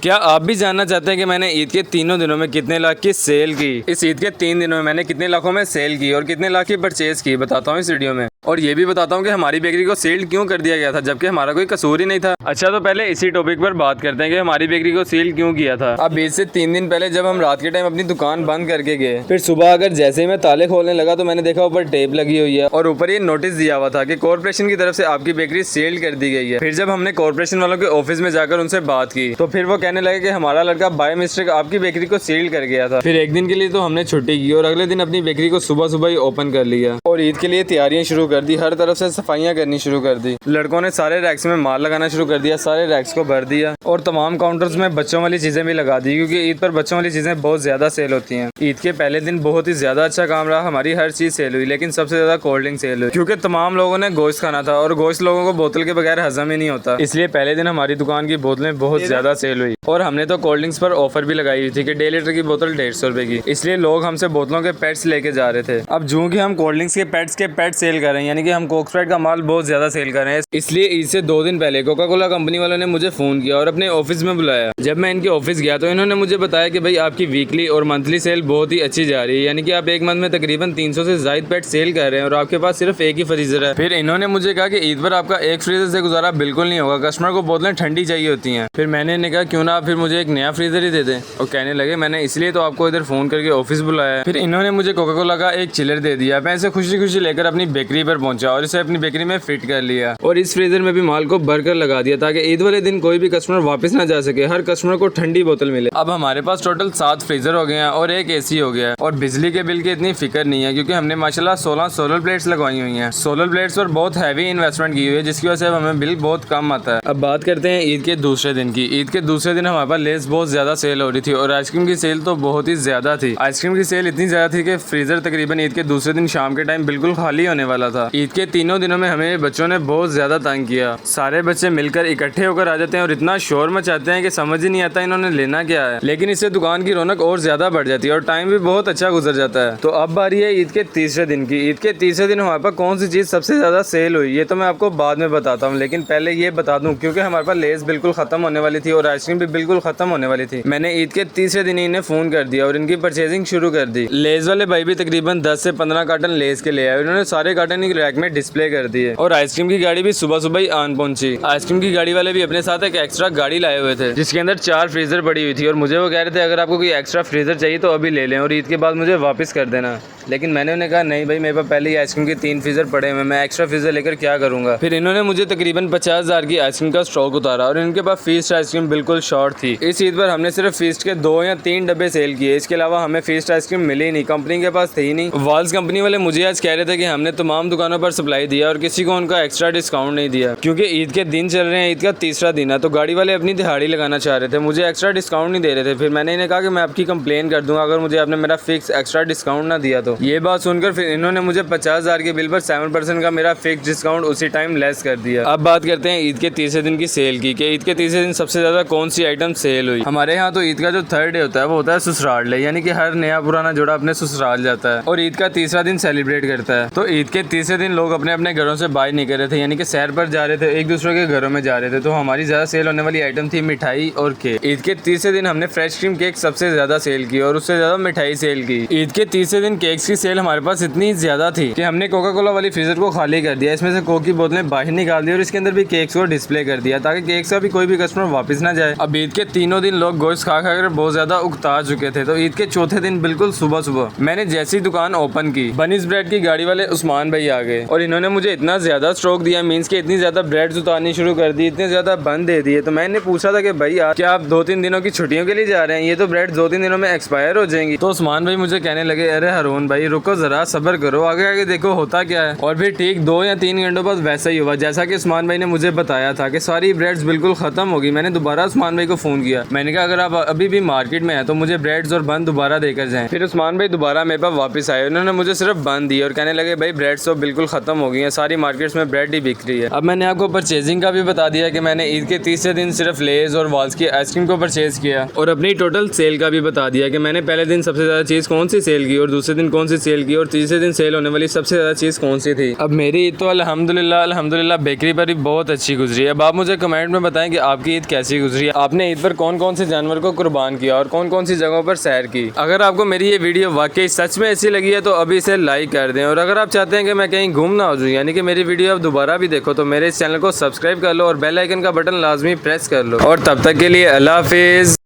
क्या आप भी जानना चाहते हैं कि मैंने ईद के तीनों दिनों में कितने लाख की सेल की? इस ईद के 3 दिनों में मैंने कितने लाखों में सेल की और कितने लाख की परचेज की, बताता हूँ इस वीडियो में। और ये भी बताता हूँ कि हमारी बेकरी को सील क्यों कर दिया गया था, जबकि हमारा कोई कसूर ही नहीं था। अच्छा, तो पहले इसी टॉपिक पर बात करते हैं कि हमारी बेकरी को सील क्यों किया था। अब ईद से 3 दिन पहले जब हम रात के टाइम अपनी दुकान बंद करके गए, फिर सुबह अगर जैसे ही मैं ताले खोलने लगा तो मैंने देखा ऊपर टेप लगी हुई है और ऊपर ये नोटिस दिया हुआ था कि कॉर्पोरेशन की तरफ से आपकी बेकरी सील कर दी गई है। फिर जब हमने कॉर्पोरेशन वालों के ऑफिस में जाकर उनसे बात की तो फिर वो कहने लगे कि हमारा लड़का बाय मिस्टेक आपकी बेकरी को सील कर गया था। फिर एक दिन के लिए तो हमने छुट्टी की और अगले दिन अपनी बेकरी को सुबह सुबह ही ओपन कर लिया और ईद के लिए तैयारियां शुरू कर दी। हर तरफ से सफाइयां करनी शुरू कर दी। लड़कों ने सारे रैक्स में माल लगाना शुरू कर दिया, सारे रैक्स को भर दिया और तमाम काउंटर्स में बच्चों वाली चीजें भी लगा दी, क्योंकि ईद पर बच्चों वाली चीजें बहुत ज्यादा सेल होती हैं। ईद के पहले दिन बहुत ही ज्यादा अच्छा काम रहा, हमारी हर चीज सेल हुई, लेकिन सबसे ज्यादा कोल्ड ड्रिंक सेल हुई, क्योंकि तमाम लोगों ने गोश्त खाना था और गोश्त लोगों को बोतल के बगैर हजम ही नहीं होता। इसलिए पहले दिन हमारी दुकान की बोतलें बहुत ज्यादा सेल हुई और हमने तो कोल्ड ड्रिंक्स पर ऑफर भी लगाई हुई थी कि 1.5 लीटर की बोतल 150 रुपए की, इसलिए लोग हमसे बोतलों के पैट्स लेके जा रहे थे। अब जो कि हम कोल्ड ड्रिंक्स के पैट्स सेल कर रहे हैं, यानी कि हम कोक स्प्राइट का माल बहुत ज्यादा सेल कर रहे हैं, इसलिए ईद से 2 दिन पहले कोका कोला कंपनी वालों ने मुझे फोन किया और अपने ऑफिस में बुलाया। जब मैं इनके ऑफिस गया तो इन्होंने मुझे बताया कि भाई आपकी वीकली और मंथली सेल बहुत ही अच्छी जा रही है, यानी कि आप एक मंथ में तकरीबन 300 से ज्यादा पैट सेल कर रहे हैं और आपके पास सिर्फ एक ही फ्रीजर है। फिर इन्होंने मुझे कहा कि ईद पर आपका एक फ्रीजर से गुजारा बिल्कुल नहीं होगा, कस्टमर को बोतलें ठंडी चाहिए होती हैं। फिर मैंने इन्हें कहा क्यों ना आप फिर मुझे एक नया फ्रीजर ही दे दें, और कहने लगे मैंने इसलिए तो आपको इधर फोन करके ऑफिस बुलाया। फिर इन्होंने मुझे कोका कोला का एक चिलर दे दिया। मैं इसे खुशी खुशी लेकर अपनी बेकरी पर पहुंचा और इसे अपनी बेकरी में फिट कर लिया और इस फ्रीजर में भी माल को भर कर लगा दिया ताकि ईद वाले दिन कोई भी कस्टमर वापस ना जा सके, हर कस्टमर को ठंडी बोतल मिले। अब हमारे पास टोटल 7 फ्रीजर हो गए हैं और एक एसी हो गया है और बिजली के बिल की इतनी फिक्र नहीं है, क्योंकि हमने माशाल्लाह 16 सोलर प्लेट्स लगवाई हुई हैं। सोलर प्लेट्स पर बहुत हैवी इन्वेस्टमेंट की हुई है, जिसकी वजह से हमें बिल बहुत कम आता है। अब बात करते हैं ईद के दूसरे दिन की। ईद के दूसरे दिन हमारे पास लेस बहुत ज्यादा सेल हो रही थी और आइसक्रीम की सेल तो बहुत ही ज्यादा थी। आइसक्रीम की सेल इतनी ज्यादा थी कि फ्रीजर तकरीबन ईद के दूसरे दिन शाम के टाइम बिल्कुल खाली होने वाला था। ईद के तीनों दिनों में हमें बच्चों ने बहुत ज्यादा तंग किया। सारे बच्चे मिलकर इकट्ठे होकर आ जाते हैं और इतना शोर मचाते हैं कि समझ ही नहीं आता इन्होंने लेना क्या है, लेकिन इससे दुकान की रौनक और ज्यादा बढ़ जाती है और टाइम भी बहुत अच्छा गुजर जाता है। तो अब बारी है ईद के तीसरे दिन की। ईद के तीसरे दिन हमारे पास कौन सी चीज सबसे ज्यादा सेल हुई ये तो मैं आपको बाद में बताता हूँ, लेकिन पहले ये बता दूं क्योंकि हमारे पास लेस बिल्कुल खत्म होने वाली थी और आइसक्रीम भी बिल्कुल खत्म होने वाली थी। मैंने ईद के तीसरे दिन इन्हें फोन कर दिया और इनकी परचेजिंग शुरू कर दी। लेस वाले भाई भी तकरीबन 10 से 15 कार्टन लेस के ले आए, उन्होंने सारे कार्टन एक रैक में डिस्प्ले कर दिए और आइसक्रीम की गाड़ी भी सुबह सुबह ही आन पहुंची। आइसक्रीम की गाड़ी वाले भी अपने साथ एक एक्स्ट्रा गाड़ी लाए हुए थे जिसके अंदर 4 फ्रीजर पड़ी हुई थी और मुझे वो कह रहे थे अगर आपको कोई एक्स्ट्रा फ्रीजर चाहिए तो अभी ले लें और ईद के बाद मुझे वापस कर देना, लेकिन मैंने उन्हें कहा नहीं भाई, मेरे पास पहले ही आइसक्रीम के 3 फ्रीजर पड़े हुए, मैं एक्स्ट्रा फ्रीजर लेकर क्या करूंगा। फिर इन्होंने मुझे तकरीबन 50,000 की आइसक्रीम का स्टॉक उतारा और इनके पास फीस्ट आइसक्रीम बिल्कुल शॉर्ट थी। इस ईद पर हमने सिर्फ फीस्ट के 2 या 3 डब्बे सेल किए, इसके अलावा हमें फीस्ट आइसक्रीम मिली नहीं, कंपनी के पास थी ही नहीं। वाल्स कंपनी वाले मुझे आज कह रहे थे कि हमने तमाम दुकानों पर सप्लाई दिया और किसी को उनका एक्स्ट्रा डिस्काउंट नहीं दिया, क्योंकि ईद के दिन चल रहे हैं, ईद का तीसरा दिन है, तो गाड़ी वाले अपनी दिहाड़ी लगाना चाह रहे थे, मुझे एक्स्ट्रा डिस्काउंट नहीं दे रहे थे। फिर मैंने इन्हें कहा कि मैं आपकी कंप्लेन कर दूंगा अगर मुझे आपने मेरा फिक्स एक्स्ट्रा डिस्काउंट ना दिया तो। ये बात सुनकर फिर इन्होंने मुझे 50,000 के बिल पर 7% का मेरा फिक्स डिस्काउंट उसी टाइम लेस कर दिया। अब बात करते हैं ईद के तीसरे दिन की सेल की, कि ईद के तीसरे दिन सबसे ज्यादा कौन सी आइटम सेल हुई। हमारे यहाँ तो ईद का जो थर्ड डे होता है वो होता है ससुराल डे, यानी कि हर नया पुराना जोड़ा अपने ससुराल जाता है और ईद का तीसरा दिन सेलिब्रेट करता है। तो ईद के तीसरे दिन लोग अपने अपने घरों से बाय नहीं कर रहे थे, यानी कि सैर पर जा रहे थे, एक दूसरे के घरों में जा रहे थे। तो हमारी ज्यादा सेल होने वाली आइटम थी मिठाई और केक। ईद के तीसरे दिन हमने फ्रेश क्रीम केक सबसे ज्यादा सेल की और उससे ज्यादा मिठाई सेल की। ईद के तीसरे दिन केक्स की सेल हमारे पास इतनी ज्यादा थी कि हमने कोका कोला वाली फ्रीजर को खाली कर दिया, इसमें से कोक की बोतलें बाहर निकाल दी और इसके अंदर भी केक्स को डिस्प्ले कर दिया ताकि केक्स का भी कोई भी कस्टमर वापस ना जाए। अब ईद के तीनों दिन लोग गोश्त खा खाकर बहुत ज्यादा उकता चुके थे, तो ईद के चौथे दिन बिल्कुल सुबह सुबह मैंने जैसी दुकान ओपन की, बनीज ब्रेड की गाड़ी वाले उस्मान भाई आ गए और इन्होंने मुझे इतना ज्यादा स्ट्रोक दिया, मीन्स के इतनी ज्यादा ब्रेड उतारनी शुरू कर दी, इतने ज्यादा बंद दे दिए। तो मैंने पूछा था कि भाई यार क्या आप 2-3 दिनों की छुट्टियों के लिए जा रहे हैं, ये तो ब्रेड 2-3 दिनों में एक्सपायर हो जाएंगी। तो उस्मान भाई मुझे कहने लगे अरे हारून भाई रुको जरा, सब्र करो, आगे आगे देखो होता क्या है। और फिर ठीक 2 या 3 घंटों बाद वैसा ही हुआ जैसा कि उस्मान भाई ने मुझे बताया था कि सारी ब्रेड्स बिल्कुल खत्म होगी। मैंने दोबारा उस्मान भाई को फोन किया, मैंने कहा अगर आप अभी भी मार्केट में हैं तो मुझे ब्रेड्स और बन दोबारा देकर जाएं। फिर उस्मान भाई दोबारा मेरे पास वापस आए, उन्होंने मुझे सिर्फ बन दी और कहने लगे भाई ब्रेड्स तो बिल्कुल ख़त्म हो गई हैं, सारी मार्केट्स में ब्रेड ही बिक रही है। अब मैंने आपको परचेजिंग का भी बता दिया कि मैंने ईद के तीसरे दिन सिर्फ लेज़ और वाल्स की आइसक्रीम को परचेज़ किया, और अपनी टोटल सेल का भी बता दिया कि मैंने पहले दिन सबसे ज़्यादा चीज़ कौन सी सेल की, और दूसरे दिन कौन सी सेल की, और तीसरे दिन सेल होने वाली सबसे ज़्यादा चीज़ कौन सी थी। अब मेरी ईद तो अल्हम्दुलिल्लाह बेकरी पर भी बहुत अच्छी गुजरी है। अब आप मुझे कमेंट में बताएं कि आपकी ईद कैसी गुजरी है, आपने ईद पर कौन कौन से जानवर को कुर्बान किया और कौन कौन सी जगहों पर सैर की। अगर आपको मेरी ये वीडियो वाकई सच में अच्छी लगी है तो अभी इसे लाइक कर दें, और अगर आप चाहते हैं कि मैं कहीं घूम ना हो जाऊँ, यानी कि मेरी वीडियो आप दोबारा भी देखो, तो मेरे इस चैनल को सब्सक्राइब कर लो और बेल आइकन का बटन लाजमी प्रेस कर लो। और तब तक के लिए अल्लाह हाफिज़।